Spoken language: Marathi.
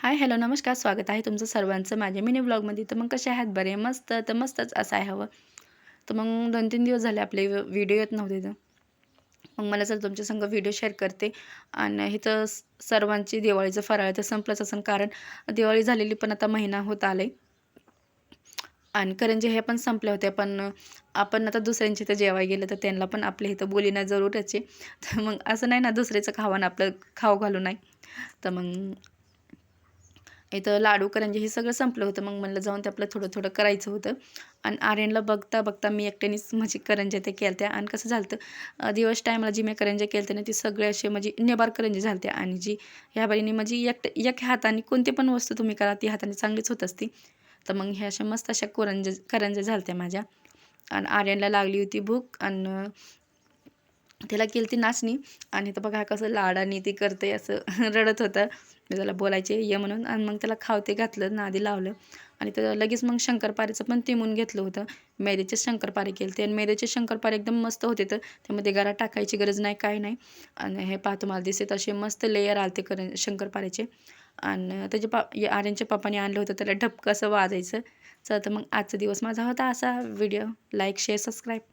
हाय, हॅलो, नमस्कार. स्वागत आहे तुमचं सर्वांचं माझ्या मिनी व्लॉगमध्ये. तर मग कसे आहात? बरे? मस्त. तर मस्तच असायला हवं. तर मग 2-3 दिवस झाले आपले व्हिडिओ येत नव्हते तर. मग मला चला तुमच्या संग व्हिडिओ शेअर करते. आणि इथं सर्वांची दिवाळीचं फराळ तर संपलंच असेल, कारण दिवाळी झालेली पण आता महिना होत आले. आणि करंज्या हे पण संपल्या होत्या. पण आपण आता दुसऱ्यांच्या इथं जेवायला गेलं तर त्यांना पण आपल्या इथं बोलीनं जरूरच आहे. तर मग असं नाही ना, दुसऱ्याचं खावं आणि आपलं खाऊ घालू नाही. तर मग इथं लाडू, करंजी हे सगळं संपलं होतं. मग म्हणलं जाऊन ते आपलं थोडं-थोडं करायचं होतं. आणि आर्यनला बघता-बघता मी एकट्यानेच म्हणजे करंज्या त्या केल्या होत्या. आणि कसं झालं होतं, दिवस टायमाला जी मी करंज्या केल्या होत्या ना, ती सगळे असे म्हणजे निबार करंज्या झाल्या होत्या. आणि जी ह्या बाईंनी म्हणजे एक हाताने कोणती पण वस्तू तुम्ही करा, ती हाताने चांगलीच होत असते. तर मग ह्या अशा मस्त अशा करंज्या झाल्या होत्या माझ्या. आणि आर्यनला लागली होती भूक आणि त्याला केली ती नाचणी. आणि तर बघा कसं लाडाने ती करते असं रडत होतं. मी त्याला बोलायचे ये म्हणून, आणि मग त्याला खावते घातलं, नादी लावलं. आणि तर लगेच मग शंकरपाऱ्याचं पण तिमून घेतलं होतं. मैद्याचे शंकरपारे केले आणि मैद्याचे शंकरपारे एकदम मस्त होते. तर त्यामध्ये गरा टाकायची गरज नाही, काय नाही. आणि हे पहा तुम्हाला दिसते तसे मस्त लेयर आलते शंकरपाऱ्याचे. आणि आर्यनच्या पप्पाने आणलं होतं, त्याला ढपकं असं वाजायचं. चला तर मग आजचा दिवस माझा होता असा. Video like, share, subscribe.